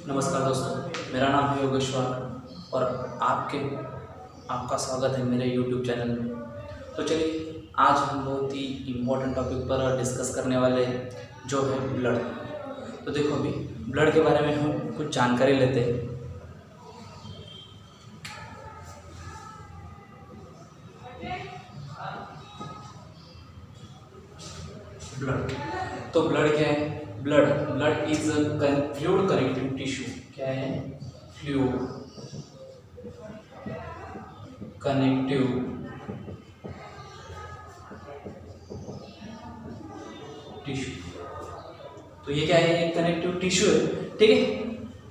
नमस्कार दोस्तों, मेरा नाम है योगेश्वर और आपका स्वागत है मेरे YouTube चैनल में। तो चलिए, आज हम बहुत ही इम्पोर्टेंट टॉपिक पर डिस्कस करने वाले हैं, जो है ब्लड। तो देखो, अभी ब्लड के बारे में हम कुछ जानकारी लेते हैं। ब्लड, तो ब्लड क्या है? Blood is fluid connective tissue. क्या है? Fluid connective tissue. तो ये क्या है? एक कनेक्टिव टिश्यू है, ठीक है।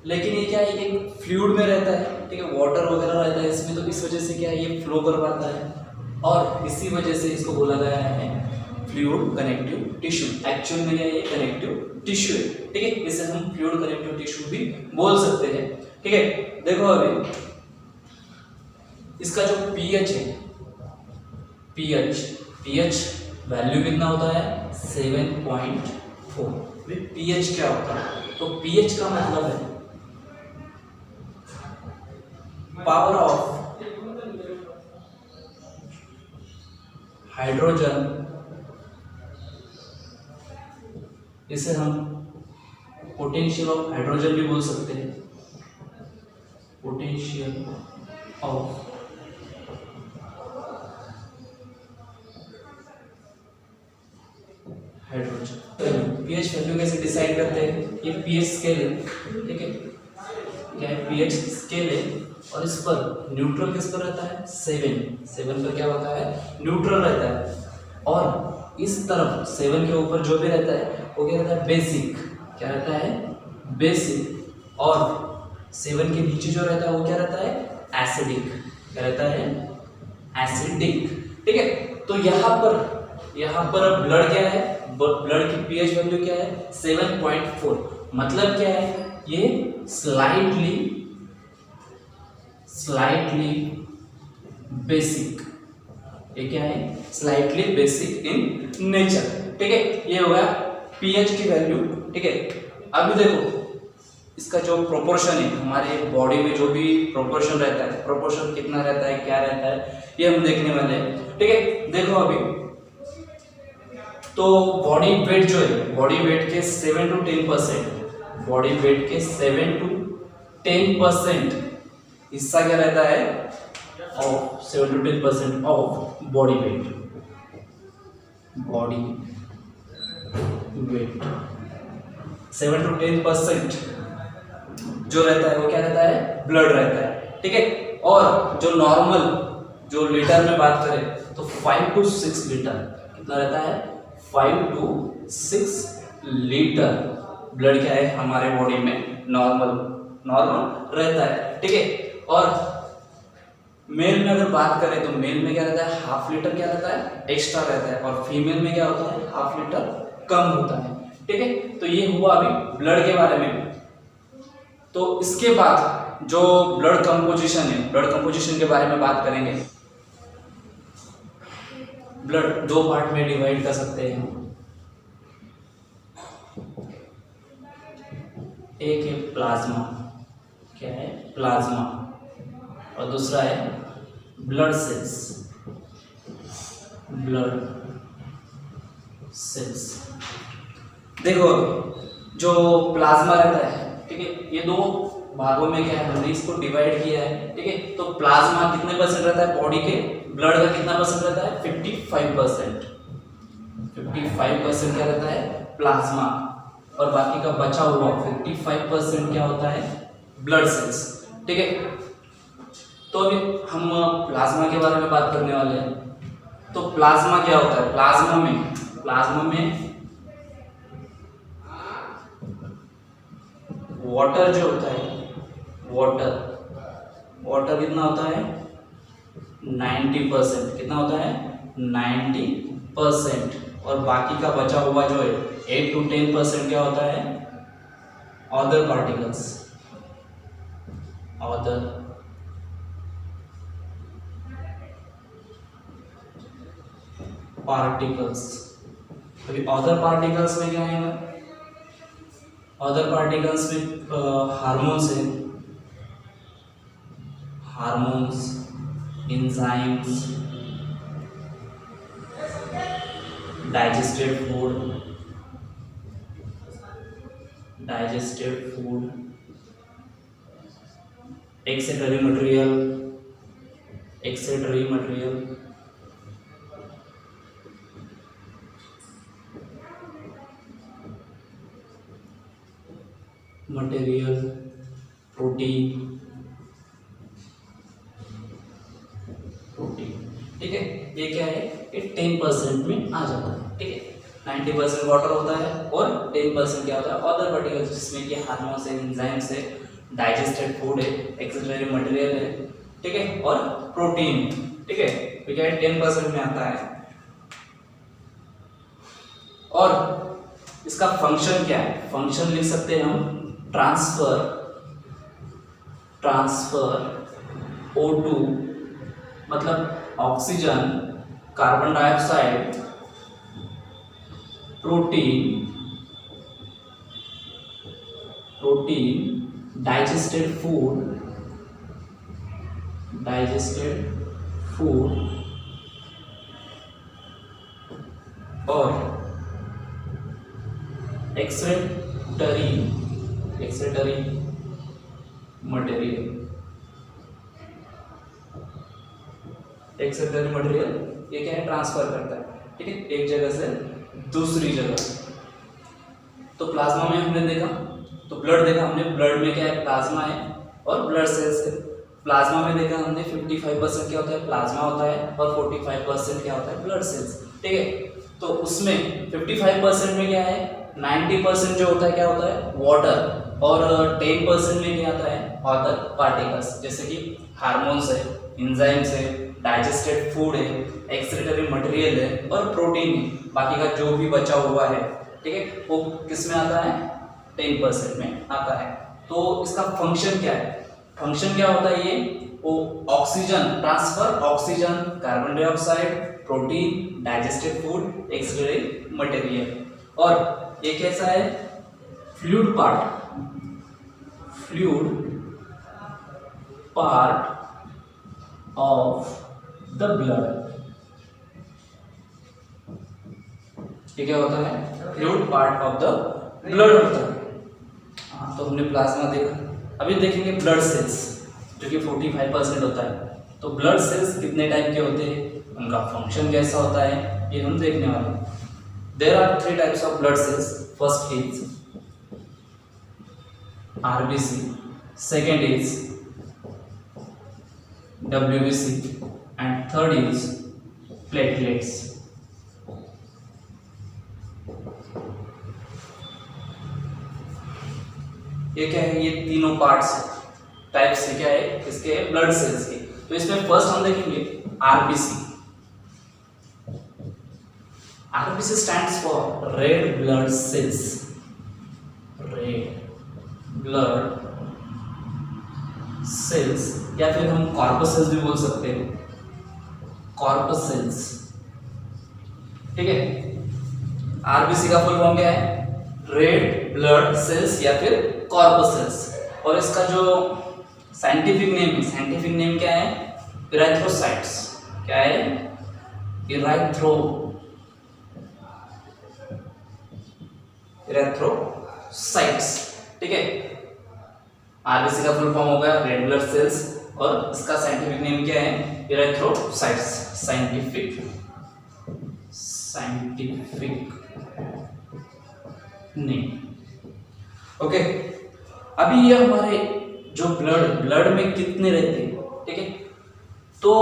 लेकिन ये क्या है? एक फ्लूइड में रहता है, ठीक है। वाटर वगैरह रहता है इसमें, तो इस वजह से क्या है, ये फ्लो कर पाता है और इसी वजह से इसको बोला गया है फ्लूइड कनेक्टिव टिश्यू। एक्चुअल में ये कनेक्टिव टिश्यू है, ठीक है। इसे हम फ्लूइड कनेक्टिव टिश्यू भी बोल सकते हैं, ठीक है। देखो, अभी इसका जो पीएच है, पीएच वैल्यू कितना होता है? 7.4। पीएच क्या होता है? तो पीएच का मतलब है पावर ऑफ हाइड्रोजन। इसे हम पोटेंशियल ऑफ हाइड्रोजन भी बोल सकते हैं। Potential of hydrogen. PH value कैसे डिसाइड करते हैं? ये पीएच स्केल है, ठीक है। क्या है? पीएच स्केल है और इस पर न्यूट्रल किस पर रहता है? 7 पर क्या होता है? न्यूट्रल रहता है। और इस तरफ 7 के ऊपर जो भी रहता है वो क्या रहता है? बेसिक। क्या रहता है? बेसिक। और 7 के नीचे जो रहता है वो क्या रहता है? एसिडिक। क्या रहता है? एसिडिक, ठीक है। तो यहाँ पर ब्लड क्या है? ब्लड की पीएच वैल्यू क्या है? 7.4। मतलब क्या है? ये स्लाइटली बेसिक। ये क्या है? स्लाइटली बेसिक इन नेचर, ठीक है। ये होगा पीएच की वैल्यू, ठीक है। अभी देखो, इसका जो प्रोपोर्शन है, हमारे बॉडी में जो भी प्रोपोर्शन रहता है, प्रोपोर्शन कितना रहता है, क्या रहता है, ये हम देखने वाले हैं, ठीक है। देखो, अभी तो बॉडी वेट जो है, बॉडी वेट के 7 to 10%, बॉडी वेट के 7 to 10% हिस्सा क्या रहता है? Of 7 to 10% of body weight. Body weight 7 to 10% जो रहता है वो क्या रहता है? ब्लड रहता है, ठीक है। और जो नॉर्मल, जो लीटर में बात करें तो 5 to 6 लीटर कितना रहता है? 5 to 6 लीटर ब्लड क्या है हमारे बॉडी में नॉर्मल रहता है, ठीक है। और मेल में अगर बात करें तो मेल में क्या रहता है? हाफ लीटर क्या रहता है? एक्स्ट्रा रहता है। और फीमेल में क्या होता है? हाफ लीटर कम होता है, ठीक है। तो ये हुआ अभी ब्लड के बारे में। तो इसके बाद जो ब्लड कंपोजिशन है, ब्लड कंपोजिशन के बारे में बात करेंगे। ब्लड 2 पार्ट में डिवाइड कर सकते हैं। एक है प्लाज्मा। क्या है? प्लाज्मा। और दूसरा है ब्लड सेल्स। देखो, जो प्लाज्मा रहता है, ठीक है, ये 2 भागों में क्या है, हमने इसको डिवाइड किया है, ठीक है। तो प्लाज्मा कितने परसेंट रहता है बॉडी के? ब्लड का कितना परसेंट रहता है? 55%। 55% क्या रहता है? प्लाज्मा। और बाकी का बचा हुआ 55% क्या होता है? ब्लड सेल्स, ठीक है। तो अभी हम प्लाज्मा के बारे में बात करने वाले हैं। तो प्लाज्मा क्या होता है? प्लाज्मा में वाटर जो होता है, वाटर कितना होता है? 90%। कितना होता है? 90%। और बाकी का बचा हुआ जो है 8 to 10% क्या होता है? Other particles. अभी अदर पार्टिकल्स में क्या आएगा? अदर पार्टिकल्स में हार्मोन्स है, hormones, enzymes, digested food, excretory material, protein, ठीक है। ये क्या है, ये 10% में आ जाता है, ठीक है। 90% वाटर होता है और 10% क्या होता है अदर पार्टिकल्स, जिसमें कि हार्मोन्स है, एंजाइम्स है, डाइजेस्टेड फूड है, एक्सेटरी मटेरियल है, ठीक है, और प्रोटीन, ठीक है। तो क्या है 10% में आता है। और इसका फंक्शन क्या है, फंक्शन लिख सकते हैं हम ट्रांसफर O2 मतलब oxygen, carbon dioxide, protein, digested food और एक्सेटरी मटेरियल, ये क्या है ट्रांसफर करता है, ठीक है, एक जगह से दूसरी जगह। तो प्लाज्मा में हमने देखा, तो ब्लड देखा हमने, ब्लड में क्या है प्लाज्मा है और ब्लड सेल्स है। प्लाज्मा में देखा हमने 55% क्या होता है प्लाज्मा होता है और 45% क्या होता है ब्लड सेल्स, ठीक है। तो उसमें 55% में क्या है 90% जो होता है क्या होता है वाटर, और 10% में क्या आता है अदर पार्टिकल्स, जैसे कि हार्मोन्स है, एंजाइम्स है, डाइजेस्टेड फूड है, एक्सेटरी मटेरियल है और प्रोटीन है। बाकी का जो भी बचा हुआ है, ठीक है, वो किस में आता है 10% में आता है। तो इसका फंक्शन क्या है, फंक्शन क्या होता है, ये वो oxygen transfer, oxygen, carbon dioxide, protein, digested food, excretory material. और ये कैसा है fluid part of the blood, ये क्या होता है fluid part of the blood होता है। हाँ, तो हमने प्लाज्मा देखा, अभी देखेंगे ब्लड सेल्स जो कि 45% होता है। तो ब्लड सेल्स कितने टाइप के होते हैं, उनका फंक्शन कैसा होता है, ये हम देखने वाले हैं। There are 3 types of blood cells, first is RBC, second is WBC and third is platelets। ये क्या है, ये तीनों पार्ट्स टाइप्स से क्या है इसके ब्लड सेल्स के। तो इसमें फर्स्ट हम देखेंगे RBC। RBC stands for red blood cells, या फिर हम कॉर्पसेल्स भी बोल सकते हैं, कॉर्पसेल्स, ठीक है। आरबीसी का फुल फॉर्म क्या है, रेड ब्लड सेल्स या फिर कॉर्पसेल्स। और इसका जो साइंटिफिक नेम क्या है, इरेथ्रोसाइट्स। क्या है, इरेथ्रोसाइट्स, ठीक है। आरबीसी का फुल फॉर्म होगा रेड ब्लड सेल्स और इसका साइंटिफिक नेम क्या है, इरेथ्रोसाइट्स, साइंटिफिक नेम, ओके। अभी ये हमारे जो ब्लड में कितने रहते हैं, ठीक है। तो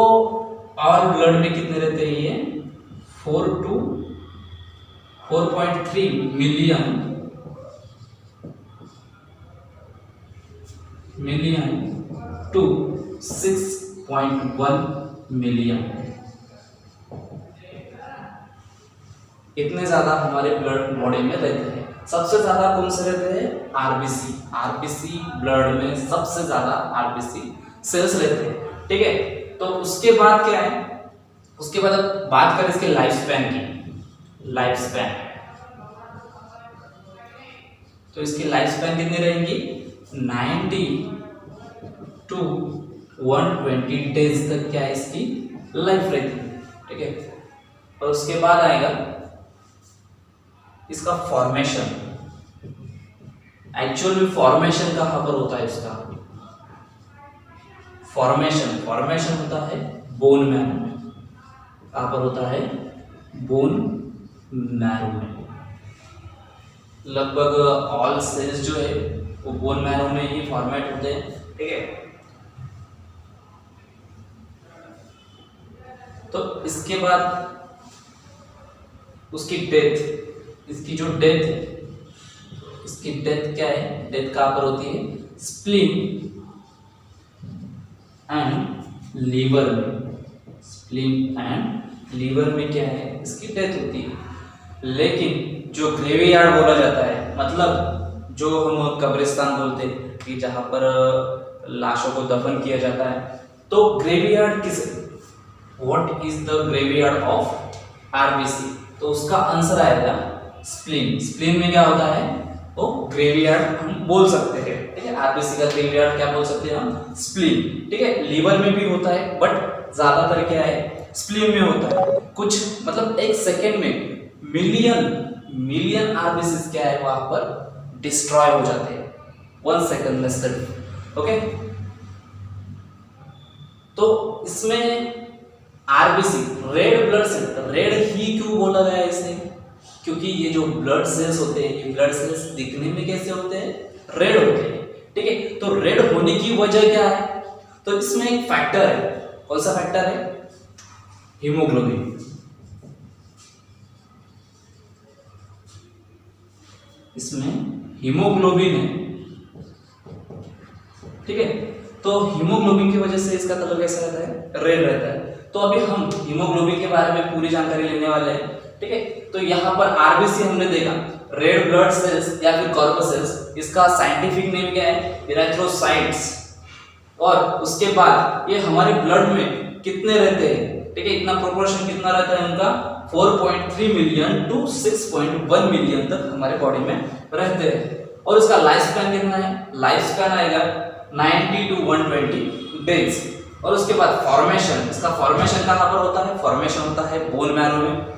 ऑल ब्लड में कितने रहते हैं, ये 4 to 4.3 मिलियन टू 6.1 मिलियन, इतने ज्यादा हमारे ब्लड बॉडी में रहते हैं। सबसे ज्यादा कौन से रहते हैं, आरबीसी ब्लड में सबसे ज्यादा आरबीसी सेल्स रहते हैं, ठीक है। तो उसके बाद क्या है, उसके बाद बात करें इसके लाइफ स्पैन की, तो इसकी लाइफ स्पैन कितनी रहेंगी, 90 to 120 डेज तक क्या है इसकी लाइफ रहती है, ठीक है। और उसके बाद आएगा इसका फॉर्मेशन। एक्चुअल में फॉर्मेशन कहाँ पर होता है इसका, फॉर्मेशन होता है बोन मैरो में। कहाँ पर होता है, बोन मैरो में। लगभग ऑल सेल्स जो है वो बोन मैरो में ही फॉर्मेट होते हैं, ठीक है। तो इसके बाद उसकी डेथ, इसकी जो डेथ है, इसकी डेथ क्या है, डेथ कहाँ पर होती है, स्प्लीन एंड लीवर में। स्प्लीन एंड लीवर में क्या है, इसकी डेथ होती है। लेकिन जो ग्रेवयार्ड बोला जाता है, मतलब जो हम कब्रिस्तान बोलते हैं कि जहाँ पर लाशों को दफन किया जाता है, तो ग्रेवयार्ड किस, what is the graveyard of RBC, तो उसका आंसर आएगा स्प्लीन। स्प्लीन में क्या होता है, वो ग्रेवयार्ड हम बोल सकते हैं, ठीक है। आरबीसी का ग्रेवयार्ड क्या बोल सकते हैं हम, स्प्लीन, ठीक है। लीवर में भी होता है बट ज्यादातर क्या है, स्प्लीन में होता है। कुछ मतलब एक सेकेंड में मिलियन आरबीसी क्या है वहां पर डिस्ट्रॉय हो जाते हैं, 1 सेकेंड में सिर्फ, ओके। तो इसमें RBC red blood cell, red ही क्यों बोला गया है इसे, क्योंकि ये जो ब्लड सेल्स होते हैं, ये ब्लड सेल्स दिखने में कैसे होते हैं, रेड होते हैं, ठीक है। तो रेड होने की वजह क्या है, तो इसमें एक फैक्टर है। कौन सा फैक्टर है, हीमोग्लोबिन। इसमें हीमोग्लोबिन है, ठीक है। तो हीमोग्लोबिन की वजह से इसका कलर कैसा रहता है, रेड रहता है। तो अभी हम हीमोग्लोबिन के बारे में पूरी जानकारी लेने वाले हैं, ठीक है। तो यहाँ पर आरबीसी हमने देखा, रेड ब्लड सेल्स या फिर कॉर्पसेल्स, इसका साइंटिफिक नेम क्या है, इरेथ्रोसाइट्स। और उसके बाद ये हमारे ब्लड में कितने रहते हैं, ठीक है, इतना प्रोपोर्शन कितना रहता है उनका, 4.3 मिलियन टू 6.1 मिलियन तक हमारे बॉडी में रहते हैं। और उसका लाइफ स्पैन कितना है, लाइफ स्पैन आएगा 90 टू 120 डेज। और उसके बाद फॉर्मेशन, इसका फॉर्मेशन कहाँ पर होता है, फॉर्मेशन होता है बोन मैरो में।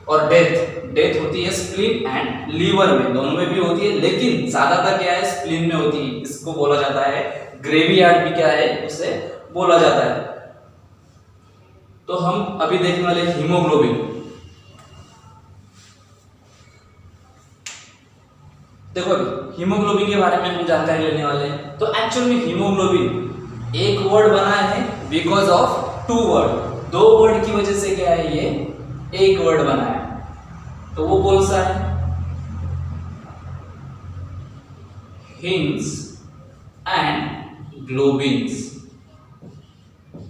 और डेथ होती है स्प्लीन एंड लीवर में, दोनों में भी होती है, लेकिन ज्यादातर क्या है, स्प्लीन में होती है। इसको बोला जाता है ग्रेवयार्ड भी क्या है, उसे बोला जाता है। तो हम अभी देखने वाले हीमोग्लोबिन। देखो अभी हीमोग्लोबिन के बारे में हम जानकारी लेने वाले हैं। तो एक्चुअल में हीमोग्लोबिन एक वर्ड बना है बिकॉज ऑफ 2 वर्ड, 2 वर्ड की वजह से क्या है, ये एक वर्ड बना है। तो वो कौन सा है, haems and globins.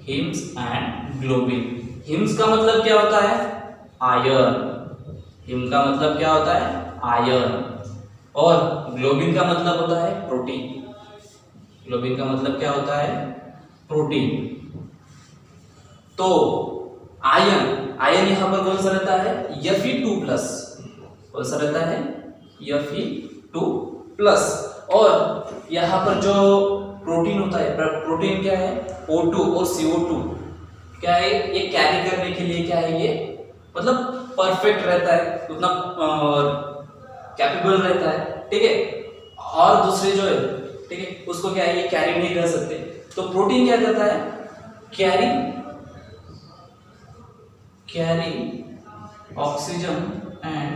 Haems and globin. Haems का मतलब क्या होता है, आयरन। हिम का मतलब क्या होता है, आयरन। और ग्लोबिन का मतलब होता है प्रोटीन। ग्लोबिन का मतलब क्या होता है, प्रोटीन। तो आयरन, आयरन यहां पर कौन सा रहता है, Fe2+। कौन सा रहता है, Fe2+। और यहां पर जो प्रोटीन होता है, प्रोटीन क्या है, O2 और CO2 क्या है, ये कैरी करने के लिए क्या है, ये मतलब परफेक्ट रहता है, उतना कैपेबल रहता है, ठीक है। और दूसरे जो है, ठीक है, उसको क्या है, ये कैरी नहीं कर सकते। तो प्रोटीन क्या करता है, carry oxygen and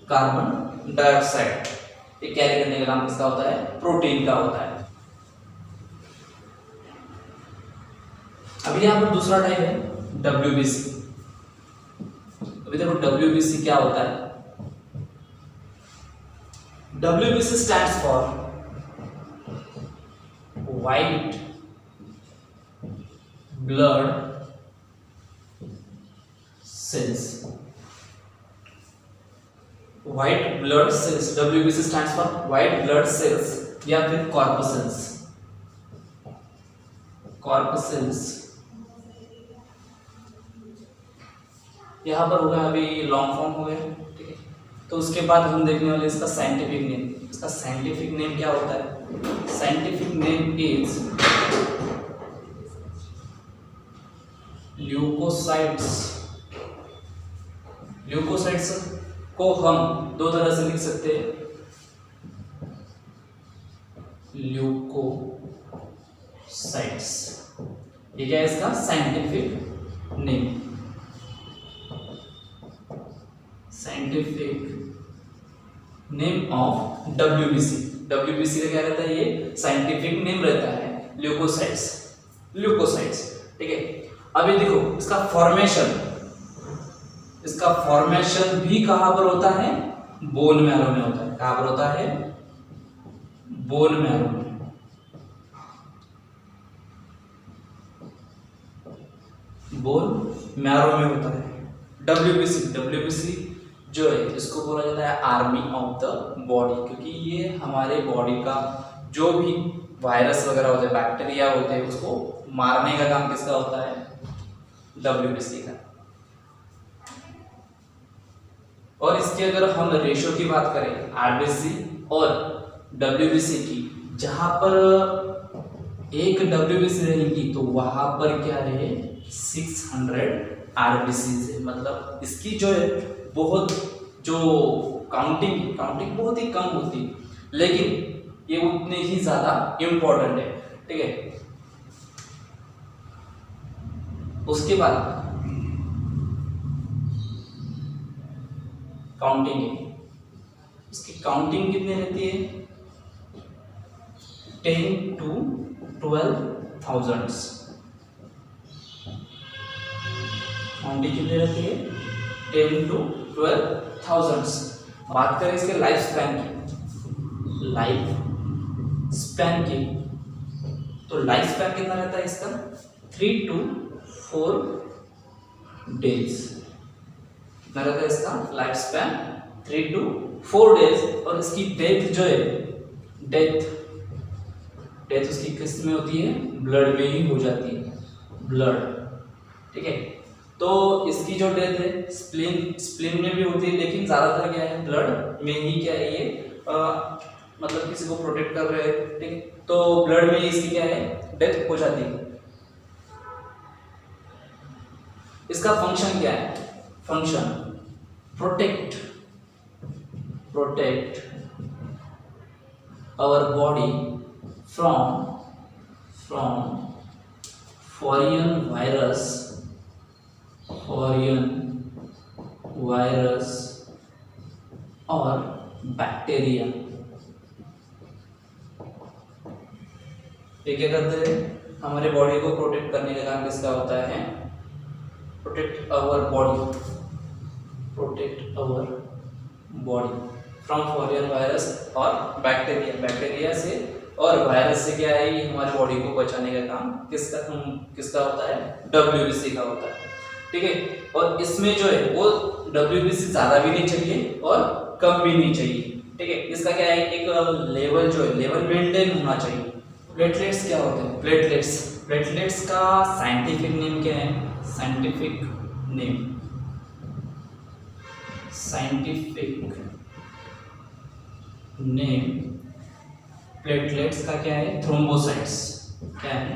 carbon dioxide, ये कैरी करने का काम किसका होता है, प्रोटीन का होता है। अभी यहां पर दूसरा टाइप है WBC। अभी देखो WBC क्या होता है, WBC stands for white blood cells। white blood cells, WBC stands for white blood cells या फिर corpuscles। corpuscles यहां पर होगा, अभी लॉन्ग फॉर्म हो गया, ठीक है। तो उसके बाद हम देखने वाले इसका साइंटिफिक नेम। इसका साइंटिफिक नेम क्या होता है? Scientific name is leukocytes. Leukocytes को हम दो तरह से लिख सकते हैं, ल्यूकोसाइट्स। ये क्या है इसका scientific name? Scientific name of WBC. WBC का क्या रहता है? ये साइंटिफिक नेम रहता है ल्यूकोसाइट्स। ल्यूकोसाइट्स, ठीक है। अभी देखो इसका फॉर्मेशन भी कहां पर होता है? बोन मैरो में होता है। कहां पर होता है? बोन मैरो में। बोन मैरो में होता है डब्ल्यूबीसी जो है इसको बोला जाता है आर्मी ऑफ द बॉडी, क्योंकि ये हमारे बॉडी का जो भी वायरस वगैरह होते हैं, बैक्टीरिया होते हैं, उसको मारने का काम किसका होता है? डब्ल्यूबीसी का। और इसकी अगर हम रेशियो की बात करें आरबीसी और डब्ल्यूबीसी की, जहां पर एक डब्ल्यूबीसी रहेगी तो वहां पर क्या है? 600 आरबीसी है। मतलब इसकी जो है बहुत जो काउंटिंग बहुत ही कम होती है, लेकिन ये उतने ही ज्यादा इंपॉर्टेंट है, ठीक है। उसके बाद काउंटिंग है। इसकी काउंटिंग कितनी रहती है? 10 to 12,000। काउंटिंग कितनी रहती है? 10 to 12,000। बात करें इसके लाइफ स्पैन की, तो लाइफ स्पैन कितना रहता है इसका? 3 to 4 डेज। कितना रहता है इसका लाइफ स्पैन? 3 to 4 days. और इसकी डेथ जो है, डेथ उसकी किस में होती है? ब्लड में ही हो जाती है, ब्लड, ठीक है। तो इसकी जो डेथ है स्प्लीन में भी होती है, लेकिन ज्यादातर क्या है? ब्लड में ही क्या है ये मतलब किसी को प्रोटेक्ट कर रहे हैं, ठीक है। तो ब्लड में इसकी क्या है? डेथ हो जाती है। इसका फंक्शन क्या है? Function protect our body from foreign virus और बैक्टीरिया। ये क्या करते हैं? हमारे बॉडी को प्रोटेक्ट करने का काम किसका होता है? Protect our body from foreign virus और बैक्टीरिया से और वायरस से क्या है? ये हमारे बॉडी को बचाने का काम किसका होता है? डब्ल्यूबीसी का होता है, ठीक है। और इसमें जो है वो डब्ल्यूबीसी ज्यादा भी नहीं चाहिए और कम भी नहीं चाहिए, ठीक है। इसका क्या है? एक लेवल जो है लेवल मेंटेन होना चाहिए। प्लेटलेट्स क्या होते हैं? प्लेटलेट्स का साइंटिफिक नेम क्या है? साइंटिफिक नेम प्लेटलेट्स का क्या है? थ्रोम्बोसाइट्स। क्या है?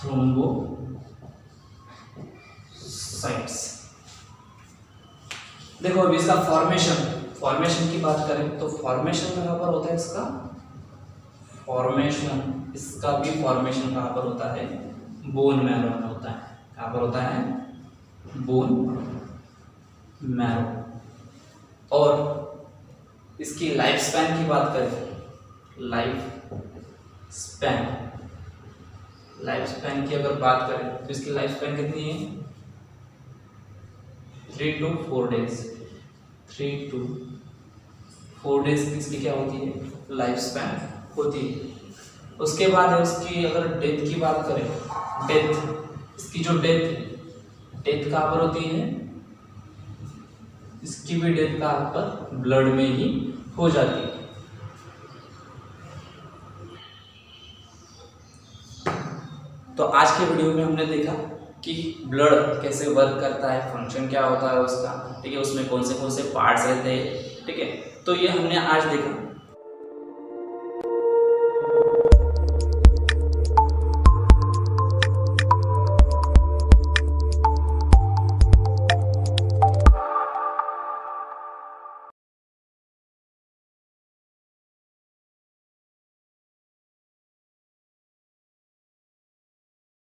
थ्रोम्बोसाइट्स। देखो अभी इसका फॉर्मेशन की बात करें तो फॉर्मेशन कहाँ पर होता है इसका? इसका भी फॉर्मेशन कहाँ पर होता है? बोन मैरो में होता है। कहाँ पर होता है? Bone marrow. और इसकी लाइफ स्पैन की बात करें, लाइफ स्पैन की अगर बात करें तो इसकी लाइफ स्पैन कितनी है? 3 to 4 डेज। 3 to 4 डेज की इसकी क्या होती है? लाइफ स्पैन होती है। उसके बाद है उसकी अगर डेथ की बात करें, इसकी जो डेथ कहाँ पर होती है? इसकी भी डेथ कहाँ पर? ब्लड में ही हो जाती है। तो आज के वीडियो में हमने देखा कि ब्लड कैसे वर्क करता है, फंक्शन क्या होता है उसका, ठीक है, उसमें कौन से पार्ट्स रहते हैं, ठीक है। तो ये हमने आज देखा